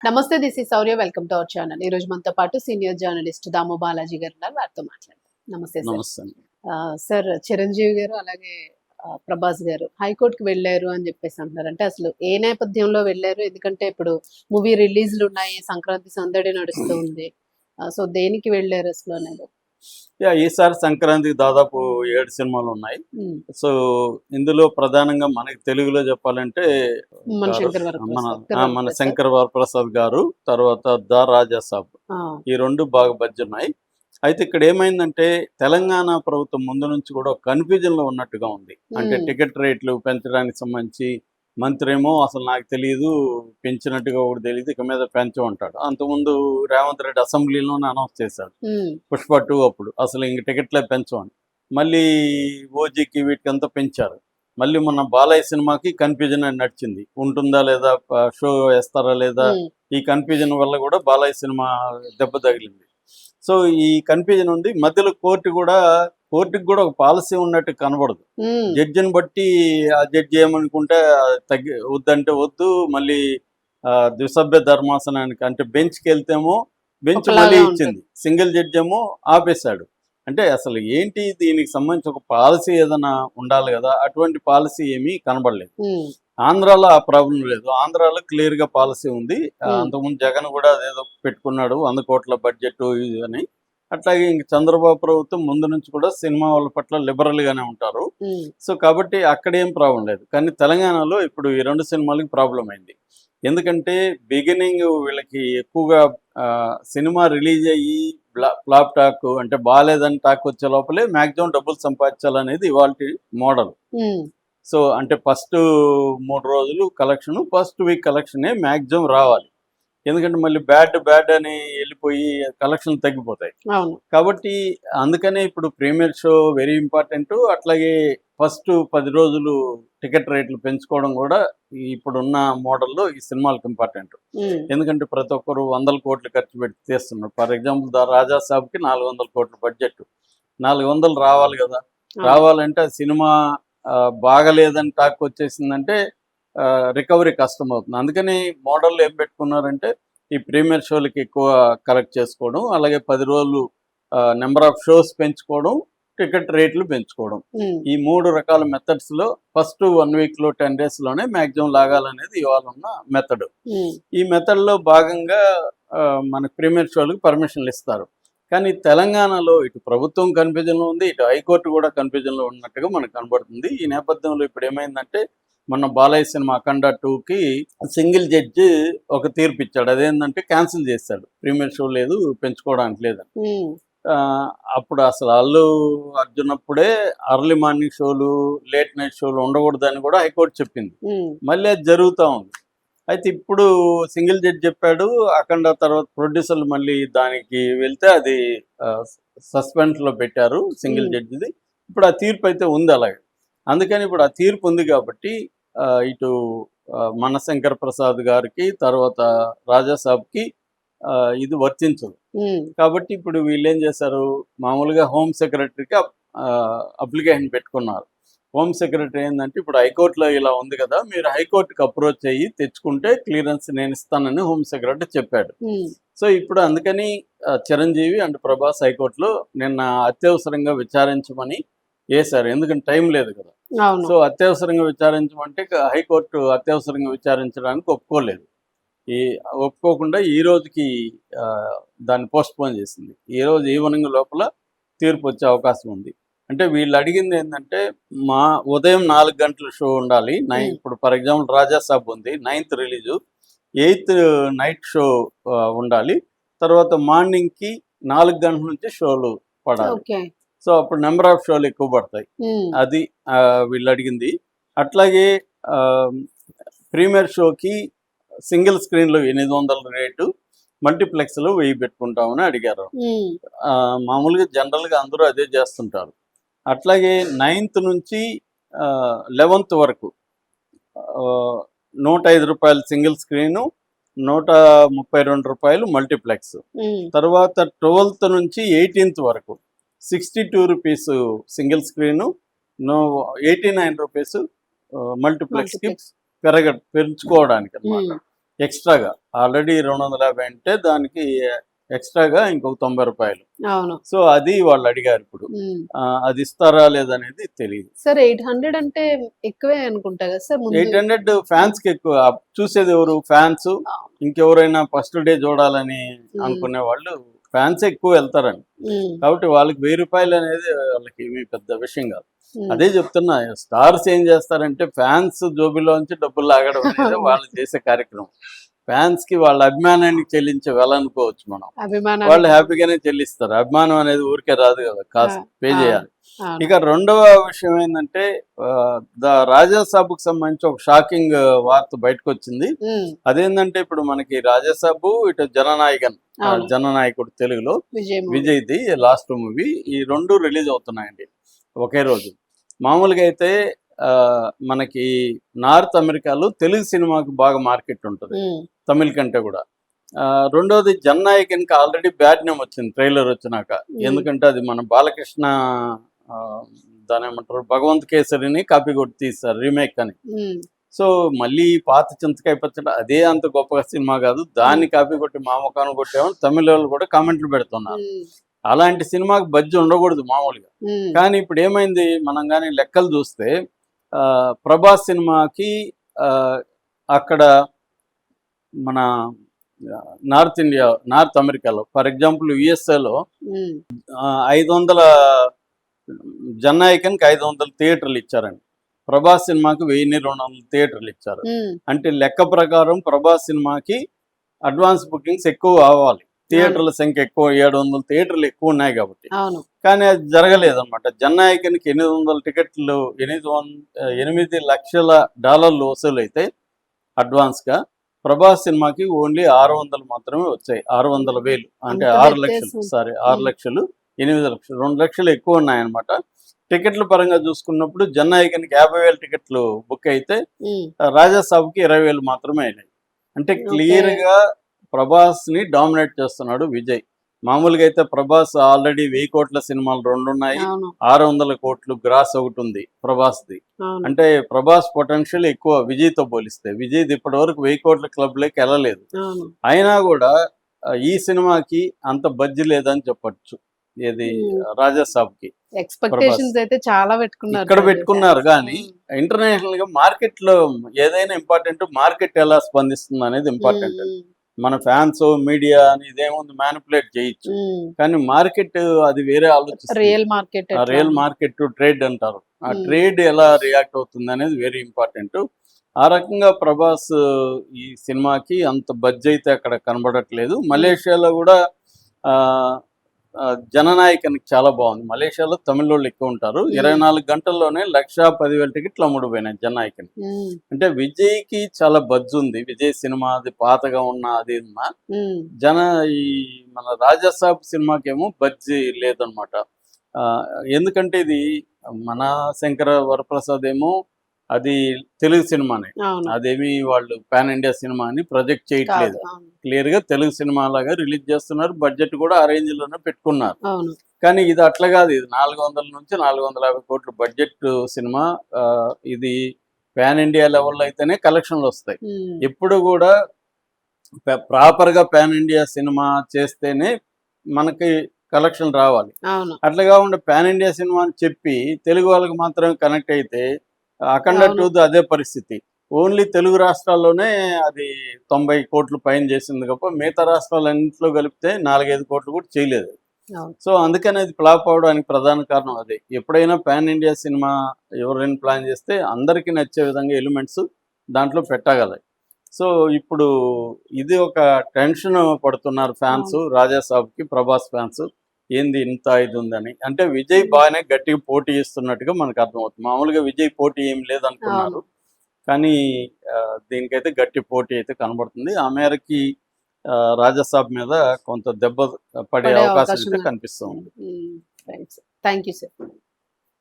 నమస్తే, this is Saurya. Welcome to our channel. ఈ రోజు మనతో పాటు సీనియర్ జర్నలిస్ట్ దాము బాలాజీ గారు ఉన్నారు. వారితో మాట్లాడదాం. నమస్తే సార్. నమస్తే అండి. సార్, చిరంజీవి గారు అలాగే ప్రభాస్ గారు హైకోర్టుకి వెళ్ళారు అని చెప్పేసి అంటున్నారు. అంటే అసలు ఏ నేపథ్యంలో వెళ్ళారు? ఎందుకంటే ఇప్పుడు మూవీ రిలీజ్లు ఉన్నాయి, సంక్రాంతి సందడి నడుస్తూ ఉంది. సో దేనికి వెళ్ళారు అసలు అనేది? ఈసారి సంక్రాంతికి దాదాపు 7 సినిమాలు ఉన్నాయి. ఉమ్, సో ఇందులో ప్రధానంగా మనకి తెలుగులో చెప్పాలంటే మన గారు, శంకర్ మన మన వరప్రసాద్. శంకర్ వరప్రసాద్ గారు, తర్వాత ద రాజా సాబ్, ఆ, ఈ రెండు బాగా బజ్జున్నాయి. అయితే ఇక్కడ ఏమైందంటే తెలంగాణ ప్రభుత్వం ముందు నుంచి కూడా కన్ఫ్యూజన్ లో ఉన్నట్టుగా ఉంది. అంటే ఉమ్, టికెట్ రేట్లు పెంచడానికి సంబంధించి మంత్రి ఏమో అసలు నాకు తెలియదు, పెంచినట్టుగా కూడా తెలియదు, ఇక మీద పెంచమంటాడు. అంతకుముందు రేవంత్ రెడ్డి అసెంబ్లీలోనే అనౌన్స్ చేశాడు ఉమ్, పుష్ప 2 అప్పుడు అసలు ఇంక టికెట్లే పెంచమని. మళ్ళీ ఓజీకి వీటికంతా పెంచారు. మళ్ళీ మొన్న బాలయ్య సినిమాకి కన్ఫ్యూజన్ అని నడిచింది, ఉంటుందా లేదా, షో వేస్తారా లేదా. ఉమ్, ఈ కన్ఫ్యూజన్ వల్ల కూడా బాలయ్య సినిమా దెబ్బ తగిలింది. సో ఈ కన్ఫ్యూజన్ ఉంది. మధ్యలో కోర్టుకి కూడా ఒక పాలసీ ఉన్నట్టు కనబడదు. ఉమ్, జడ్జిని బట్టి ఆ జడ్జి ఏమనుకుంటే వద్దంటే వద్దు, మళ్ళీ ద్విసభ్య ధర్మాసనానికి అంటే బెంచ్కి వెళ్తేమో బెంచ్ ఒకలాగా మళ్ళీ ఉంటుంది. ఇచ్చింది, సింగిల్ జడ్జి ఏమో ఆపేశాడు. అంటే అసలు ఏంటి దీనికి సంబంధించి ఒక పాలసీ ఏదైనా ఉండాలి కదా, అటువంటి పాలసీ ఏమీ కనబడలేదు. ఉమ్, ఆంధ్రాలో ఆ ప్రాబ్లం లేదు. ఆంధ్రాలో క్లియర్గా పాలసీ ఉంది. ఉమ్, అంతకుముందు జగన్ కూడా అదేదో పెట్టుకున్నాడు 100 కోట్ల బడ్జెట్ ఇది అని. అట్లాగే ఇంక చంద్రబాబు ప్రభుత్వం ముందు నుంచి కూడా సినిమా వాళ్ళ పట్ల లిబరల్గానే ఉంటారు. ఉమ్, సో కాబట్టి అక్కడ ఏం ప్రాబ్లం లేదు. కానీ తెలంగాణలో ఇప్పుడు ఈ 2 సినిమాలకి ప్రాబ్లం అయింది. ఎందుకంటే బిగినింగ్ వీళ్ళకి ఎక్కువగా సినిమా రిలీజ్ అయ్యి ఫ్లాప్ టాక్ అంటే బాగాలేదని టాక్ వచ్చే లోపలే మ్యాక్సిమం డబ్బులు సంపాదించాలనేది ఇవాళ మోడల్. ఉమ్, సో అంటే ఫస్ట్ 3 రోజులు కలెక్షన్, ఫస్ట్ వీక్ కలెక్షనే మ్యాక్సిమం రావాలి. ఎందుకంటే మళ్ళీ బ్యాడ్ అని వెళ్ళిపోయి కలెక్షన్ తగ్గిపోతాయి. అవును. కాబట్టి అందుకనే ఇప్పుడు ప్రీమియర్ షో వెరీ ఇంపార్టెంట్. అట్లాగే ఫస్ట్ 10 రోజులు టికెట్ రేట్లు పెంచుకోవడం కూడా ఇప్పుడున్న మోడల్లో ఈ సినిమాలకు ఇంపార్టెంట్. ఉమ్, ఎందుకంటే ప్రతి ఒక్కరు 100 కోట్లు ఖర్చు పెట్టి తీస్తున్నారు. ఫర్ ఎగ్జాంపుల్ ద రాజా సాబ్కి 400 కోట్ల బడ్జెట్, 400 రావాలి కదా. అవును. రావాలంటే ఆ సినిమా బాగలేదని టాక్ వచ్చేసిందంటే రికవరీ కష్టం అవుతుంది. అందుకని మోడల్ ఏం పెట్టుకున్నారంటే ఈ ప్రీమియర్ షోలకి ఎక్కువ కలెక్ట్ చేసుకోవడం, అలాగే 10 రోజులు నెంబర్ ఆఫ్ షోస్ పెంచుకోవడం, టికెట్ రేట్లు పెంచుకోవడం. ఉమ్, ఈ 3 రకాల మెథడ్స్లో ఫస్ట్ 1 వీక్లో 10 డేస్లోనే మ్యాక్సిమం లాగాలనేది ఇవాళ ఉన్న మెథడ్. ఉమ్, ఈ మెథడ్లో భాగంగా మనకు ప్రీమియర్ షోలకు పర్మిషన్లు ఇస్తారు. కానీ తెలంగాణలో ఇటు ప్రభుత్వం కన్ఫ్యూజన్లో ఉంది, ఇటు హైకోర్టు కూడా కన్ఫ్యూజన్లో ఉన్నట్టుగా మనకు కనబడుతుంది. ఈ నేపథ్యంలో ఇప్పుడు ఏమైందంటే మొన్న బాలయ్య సినిమా అఖండ 2కి సింగిల్ జడ్జి ఒక తీర్పు ఇచ్చాడు. అదేంటంటే క్యాన్సిల్ చేశాడు, ప్రీమియర్ షో లేదు, పెంచుకోవడానికి లేదని. ఉమ్, అప్పుడు అసలు అల్లు అర్జున్ అప్పుడే అర్లీ మార్నింగ్ షోలు, లేట్ నైట్ షోలు ఉండకూడదని కూడా హైకోర్టు చెప్పింది. ఉమ్, మళ్ళీ అది జరుగుతూ ఉంది. అయితే ఇప్పుడు సింగిల్ జడ్జి చెప్పాడు, అఖండ తర్వాత ప్రొడ్యూసర్లు మళ్ళీ దానికి వెళ్తే అది సస్పెన్స్లో పెట్టారు సింగిల్ జడ్జిది. ఇప్పుడు ఆ తీర్పు అయితే ఉంది అలాగే. అందుకని ఇప్పుడు ఆ తీర్పు ఉంది కాబట్టి ఇటు మన శంకర్ ప్రసాద్ గారికి తర్వాత రాజా సాబ్కి ఇది వర్తించదు. ఉమ్, కాబట్టి ఇప్పుడు వీళ్ళు ఏం చేశారు, మామూలుగా హోమ్ సెక్రటరీకి అప్లికేషన్ పెట్టుకున్నారు. హోమ్ సెక్రటరీ ఏంటంటే ఇప్పుడు హైకోర్టులో ఇలా ఉంది కదా, మీరు హైకోర్టుకి అప్రోచ్ అయ్యి తెచ్చుకుంటే క్లియరెన్స్ నేను ఇస్తానని హోమ్ సెక్రటరీ చెప్పాడు. ఉమ్, సో ఇప్పుడు అందుకని చిరంజీవి అండ్ ప్రభాస్ హైకోర్టులో నిన్న అత్యవసరంగా విచారించమని వేశారు. ఎందుకంటే టైం లేదు కదా. అవును. సో అత్యవసరంగా విచారించమంటే హైకోర్టు అత్యవసరంగా విచారించడానికి ఒప్పుకోలేదు. ఒప్పుకోకుండా ఈ రోజుకి దాన్ని పోస్ట్పోన్ చేసింది. ఈ రోజు ఈవినింగ్ లోపల తీర్పు వచ్చే అవకాశం ఉంది. అంటే వీళ్ళు అడిగింది ఏంటంటే మా ఉదయం 4 గంటల షో ఉండాలి. ఇప్పుడు ఫర్ ఎగ్జాంపుల్ రాజా సాబ్ ఉంది, 9th release, 8th night show ఉండాలి. తర్వాత మార్నింగ్కి 4 గంటల నుంచి షోలు పడాలి. ఓకే. సో అప్పుడు నెంబర్ ఆఫ్ షోలు ఎక్కువ పడతాయి. ఉమ్, అది వీళ్ళు అడిగింది. అట్లాగే ప్రీమియర్ షోకి సింగిల్ స్క్రీన్లో 800 రేటు, మల్టీప్లెక్స్లో 1000 పెట్టుకుంటామని అడిగారు. ఉమ్, మామూలుగా జనరల్గా అందరూ అదే చేస్తుంటారు. అట్లాగే 9th నుంచి 11th వరకు 105 రూపాయలు సింగిల్ స్క్రీను, 132 రూపాయలు మల్టీప్లెక్స్. ఉమ్, తర్వాత 12th నుంచి 18th వరకు 62 రూపీస్ సింగిల్ స్క్రీను, 89 రూపీస్ మల్టీప్లెక్స్కి మల్టీప్లెక్స్. పెంచుకోవడానికి అనమాట. ఉమ్, ఎక్స్ట్రాగా. ఆల్రెడీ 250 అంటే దానికి ఎక్స్ట్రాగా ఇంకొక 90 రూపాయలు. అవును. సో అది వాళ్ళు అడిగారు ఇప్పుడు. హ్మ్. అది ఇస్తారా లేదనేది తెలియదు. సార్ 800 అంటే ఎక్కువే అనుకుంటా కదా సార్ ముందు. 800 ఫ్యాన్స్కి ఎక్కువ. చూసేది ఎవరు? ఫ్యాన్స్. ఇంకెవరైనా ఫస్ట్ డే చూడాలని అనుకునే వాళ్ళు ఫ్యాన్స్ ఎక్కువ వెళ్తారండి. కాబట్టి వాళ్ళకి 1000 రూపాయలు అనేది వాళ్ళకి ఏమీ పెద్ద విషయం కాదు. అదే చెప్తున్నా, స్టార్స్ ఏం చేస్తారంటే ఫ్యాన్స్ జోబిలోంచి డబ్బులు లాగడం అనేది వాళ్ళు చేసే కార్యక్రమం. ఫ్యాన్స్ కి వాళ్ళ అభిమానాన్ని చెల్లించే అనుకోవచ్చు మనం. వాళ్ళు హ్యాపీగానే చెల్లిస్తారు. అభిమానం అనేది ఊరికే రాదు కదా, కాస్ట్ పే చేయాలి. ఇక రెండవ విషయం ఏంటంటే ద రాజాసాబుకు సంబంధించి ఒక షాకింగ్ వార్త బయటకు వచ్చింది. అదేంటంటే ఇప్పుడు మనకి రాజాసాబు, ఇటు జననాయకుడు తెలుగులో విజయ్ది లాస్ట్ మూవీ, ఈ రెండు రిలీజ్ అవుతున్నాయండి ఒకే రోజు. మామూలుగా అయితే మనకి నార్త్ అమెరికాలో తెలుగు సినిమాకి బాగా మార్కెట్ ఉంటుంది, తమిళ కంటే కూడా. రెండోది జననాయకునికి ఆల్రెడీ బ్యాడ్ నేమ్ వచ్చింది ట్రైలర్ వచ్చినాక. ఎందుకంటే అది మన బాలకృష్ణ దాని ఏమంటారు భగవంత్ కేసరిని కాపీ కొట్టి తీస్తారు రీమేక్ అని. సో మళ్ళీ పాత చింతకాయ పచ్చడి అదే అంత గొప్ప సినిమా కాదు, దాన్ని కాపీ కొట్టి మా ముఖాన్ని కొట్టామని తమిళ వాళ్ళు కూడా కామెంట్లు పెడుతున్నారు. అలాంటి సినిమాకి బడ్జెట్ ఉండకూడదు మామూలుగా. కానీ ఇప్పుడు ఏమైంది, మనం కానీ లెక్కలు చూస్తే ప్రభాస్ సినిమాకి అక్కడ మన నార్త్ అమెరికాలో ఫర్ ఎగ్జాంపుల్ యుఎస్ఏలో 500 జననాయకన్కి 500 థియేటర్లు ఇచ్చారండి. ప్రభాస్ సినిమాకి 1200 థియేటర్లు ఇచ్చారు. అంటే లెక్క ప్రకారం ప్రభాస్ సినిమాకి అడ్వాన్స్ బుకింగ్స్ ఎక్కువ అవ్వాలి, థియేటర్ల సంఖ్య ఎక్కువ, 700 థియేటర్లు ఎక్కువ ఉన్నాయి కాబట్టి. కానీ అది జరగలేదన్నమాట. జననాయకన్కి 800 టికెట్లు, 8 లక్షల డాలర్లు వసూలైతే అడ్వాన్స్గా. ప్రభాస్ సినిమాకి ఓన్లీ 600 మాత్రమే వచ్చాయి. 600,000 అంటే 6 లక్షలు, 6 లక్షలు, 8 లక్షలు, 2 లక్షలు ఎక్కువ ఉన్నాయన్నమాట. టికెట్ల పరంగా చూసుకున్నప్పుడు జననాయకన్కి 50,000 టికెట్లు బుక్ అయితే రాజాసాబ్కి 20,000 మాత్రమే అయినాయి. అంటే క్లియర్గా ప్రభాస్ ని డామినేట్ చేస్తున్నాడు విజయ్. మామూలుగా అయితే ప్రభాస్ ఆల్రెడీ 1000 కోట్ల సినిమాలు 2 ఉన్నాయి, 600 కోట్లు గ్రాస్ ఒకటి ఉంది ప్రభాస్ది. అంటే ప్రభాస్ పొటెన్షియల్ ఎక్కువ విజయ్తో పోలిస్తే. విజయ్ది ఇప్పటి వరకు 1000 కోట్ల క్లబ్లోకి వెళ్ళలేదు. అయినా కూడా ఈ సినిమాకి అంత బడ్జెట్ లేదని చెప్పొచ్చు. ఏది రాజాసాబ్కి ఎక్స్పెక్టేషన్స్ అయితే చాలా పెట్టుకున్నారు, ఇక్కడ పెట్టుకున్నారు. కానీ ఇంటర్నేషనల్ గా మార్కెట్ లో ఏదైనా ఇంపార్టెంట్, మార్కెట్ ఎలా స్పందిస్తుంది అనేది ఇంపార్టెంట్. మన ఫ్యాన్స్ మీడియా అని ఇదేముంది మ్యానిపులేట్ చేయొచ్చు, కానీ మార్కెట్ అది వేరే ఆలోచిస్తుంది. రియల్ మార్కెట్ ట్రేడ్ అంటారు, ఆ ట్రేడ్ ఎలా రియాక్ట్ అవుతుంది అనేది వెరీ ఇంపార్టెంట్. ఆ రకంగా ప్రభాస్ ఈ సినిమాకి అంత బడ్జెట్ అయితే అక్కడ కనబడట్లేదు. మలేషియాలో కూడా జననాయకనికి చాలా బాగుంది. మలేషియాలో తమిళ వాళ్ళు ఎక్కువ ఉంటారు. 24 గంటల్లోనే 110,000 టికెట్లు అమ్ముడుపోయినాయి జననాయకని. అంటే విజయ్కి చాలా బజ్జు ఉంది. విజయ్ సినిమా అది పాతగా ఉన్న అది ఉన్నా, ఈ మన రాజాసాబ్ సినిమాకేమో బజ్జి లేదనమాట. ఎందుకంటే ఇది మన శంకర వరప్రసాద్ ఏమో అది తెలుగు సినిమానే, అదేమి వాళ్ళు పాన్ ఇండియా సినిమా అని ప్రొజెక్ట్ చేయట్లేదు. క్లియర్ గా తెలుగు సినిమా లాగా రిలీజ్ చేస్తున్నారు. బడ్జెట్ కూడా ఆ రేంజ్ లోనే పెట్టుకున్నారు. కానీ ఇది అట్లా కాదు. ఇది 400 నుంచి 450 కోట్ల బడ్జెట్ సినిమా. ఇది పాన్ ఇండియా లెవెల్లో అయితేనే కలెక్షన్లు వస్తాయి. ఎప్పుడు కూడా ప్రాపర్ గా పాన్ ఇండియా సినిమా చేస్తేనే మనకి కలెక్షన్ రావాలి. అట్లా కాకుండా పాన్ ఇండియా సినిమా అని చెప్పి తెలుగు వాళ్ళకి మాత్రమే కనెక్ట్ అయితే అఖండ 2 అదే పరిస్థితి. ఓన్లీ తెలుగు రాష్ట్రాల్లోనే అది 90 కోట్లు పైన చేసింది తప్ప మిగతా రాష్ట్రాలన్నింటిలో కలిపితే 4-5 కోట్లు కూడా చేయలేదు. సో అందుకని అది ఫ్లాప్ అవడానికి ప్రధాన కారణం అదే. ఎప్పుడైనా పాన్ ఇండియా సినిమా ఎవరైనా ప్లాన్ చేస్తే అందరికీ నచ్చే విధంగా ఎలిమెంట్స్ దాంట్లో పెట్టగలరు. సో ఇప్పుడు ఇది ఒక టెన్షన్ పడుతున్నారు ఫ్యాన్స్ రాజాసాబ్కి, ప్రభాస్ ఫ్యాన్స్. ఏంది ఇంత ఇది ఉందని. అంటే విజయ్ బాగానే గట్టిగా పోటీ ఇస్తున్నట్టుగా మనకు అర్థమవుతుంది. మామూలుగా విజయ్ పోటీ ఏం లేదనుకున్నారు, కానీ దీనికైతే గట్టి పోటీ అయితే కనబడుతుంది. ఆ మేరకి రాజాసాబ్ మీద కొంత దెబ్బ పడే అవకాశం అయితే కనిపిస్తుంది. Thank you sir.